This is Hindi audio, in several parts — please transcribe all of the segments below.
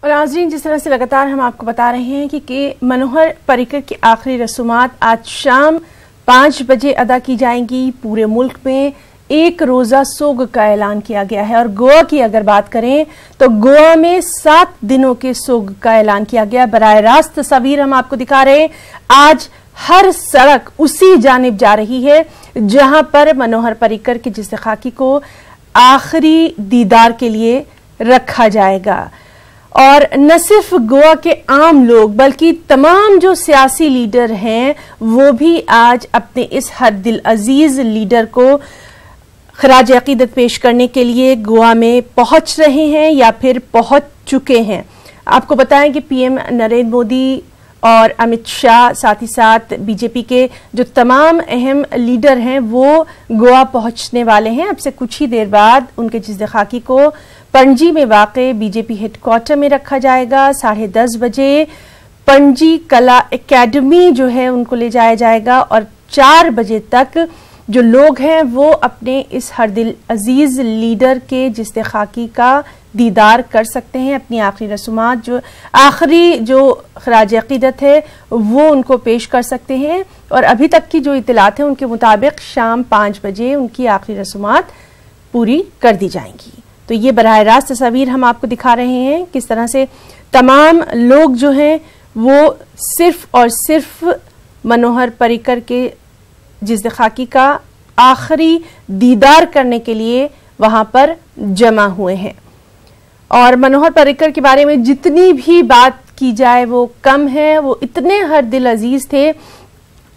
और नाज़रीन, जिस तरह से लगातार हम आपको बता रहे हैं कि मनोहर पर्रिकर की आखिरी रसूमात आज शाम 5 बजे अदा की जाएंगी। पूरे मुल्क में एक रोजा सोग का ऐलान किया गया है। और गोवा की अगर बात करें तो गोवा में 7 दिनों के सोग का ऐलान किया गया। बराह रास्त तस्वीर हम आपको दिखा रहे हैं। आज हर सड़क उसी जानिब जा रही है जहां पर मनोहर पर्रिकर के जिस्म खाकी को आखिरी दीदार के लिए रखा जाएगा। और न सिर्फ गोवा के आम लोग बल्कि तमाम जो सियासी लीडर हैं वो भी आज अपने इस हर दिल अजीज लीडर को खराज अकीदत पेश करने के लिए गोवा में पहुंच रहे हैं या फिर पहुंच चुके हैं। आपको बताएं कि पीएम नरेंद्र मोदी और अमित शाह, साथ ही साथ बीजेपी के जो तमाम अहम लीडर हैं वो गोवा पहुंचने वाले हैं। अब से कुछ ही देर बाद उनके जिस्म खाकी को पणजी में वाक़े बीजेपी हेडक्वार्टर में रखा जाएगा। 10:30 बजे पणजी कला एकेडमी जो है उनको ले जाया जाएगा और 4 बजे तक जो लोग हैं वो अपने इस हर दिल अजीज लीडर के जिस्म खाकी का दीदार कर सकते हैं। अपनी आखिरी रसूमात जो आखिरी जो खराज अकीदत है वो उनको पेश कर सकते हैं। और अभी तक की जो इत्तलात हैं उनके मुताबिक शाम 5 बजे उनकी आखिरी रसूमात पूरी कर दी जाएंगी। तो ये बराह रास्त तस्वीर हम आपको दिखा रहे हैं किस तरह से तमाम लोग जो हैं वो सिर्फ और सिर्फ मनोहर पर्रिकर के जिस्म खाकी का आखिरी दीदार करने के लिए वहां पर जमा हुए हैं। और मनोहर पर्रिकर के बारे में जितनी भी बात की जाए वो कम है। वो इतने हर दिल अजीज थे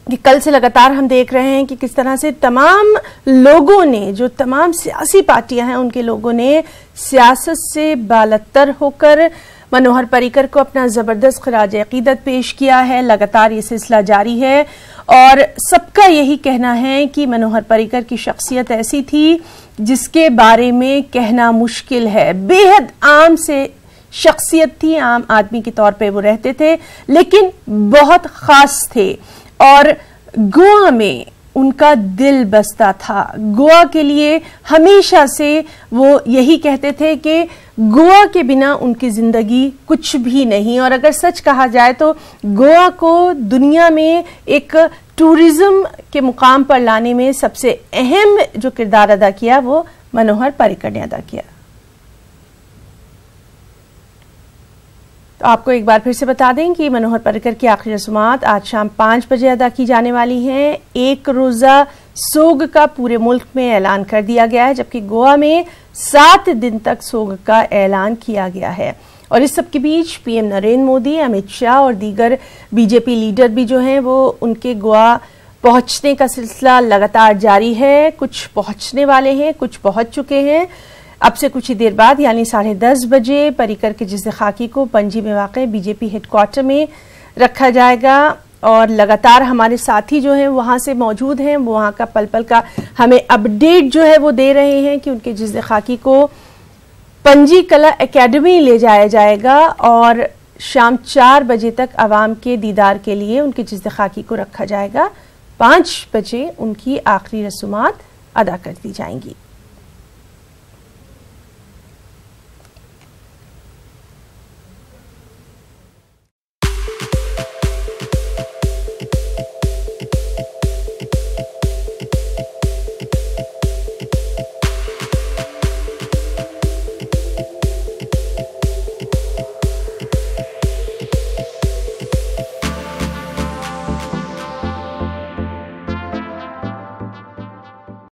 कि कल से लगातार हम देख रहे हैं कि किस तरह से तमाम लोगों ने, जो तमाम सियासी पार्टियां हैं उनके लोगों ने सियासत से बालतर होकर मनोहर पर्रिकर को अपना जबरदस्त खराज अकीदत पेश किया है। लगातार ये सिलसिला जारी है और सबका यही कहना है कि मनोहर पर्रिकर की शख्सियत ऐसी थी जिसके बारे में कहना मुश्किल है। बेहद आम से शख्सियत थी, आम आदमी के तौर पे वो रहते थे लेकिन बहुत खास थे और गोवा में उनका दिल बसता था। गोवा के लिए हमेशा से वो यही कहते थे कि गोवा के बिना उनकी जिंदगी कुछ भी नहीं। और अगर सच कहा जाए तो गोवा को दुनिया में एक टूरिज्म के मुकाम पर लाने में सबसे अहम जो किरदार अदा किया वो मनोहर पर्रिकर ने अदा किया। तो आपको एक बार फिर से बता दें कि मनोहर पर्रिकर की आखिरी रसूमात आज शाम 5 बजे अदा की जाने वाली हैं। एक रोजा सोग का पूरे मुल्क में ऐलान कर दिया गया है जबकि गोवा में 7 दिन तक सोग का ऐलान किया गया है। और इस सब के बीच पीएम नरेंद्र मोदी, अमित शाह और दीगर बीजेपी लीडर भी जो हैं वो उनके गोवा पहुंचने का सिलसिला लगातार जारी है। कुछ पहुंचने वाले हैं, कुछ पहुंच चुके हैं। अब से कुछ ही देर बाद यानी 10:30 बजे पर्रिकर के जिस्म खाकी को पणजी में वाक़े बीजेपी हेडक्वार्टर में रखा जाएगा। और लगातार हमारे साथी जो हैं वहां से मौजूद हैं, वो वहां का पल पल का हमें अपडेट जो है वो दे रहे हैं कि उनके जिस्म खाकी को पणजी कला एकेडमी ले जाया जाएगा और शाम 4 बजे तक आवाम के दीदार के लिए उनके जिस्म खाकी को रखा जाएगा। 5 बजे उनकी आखिरी रसूमात अदा कर दी जाएंगी।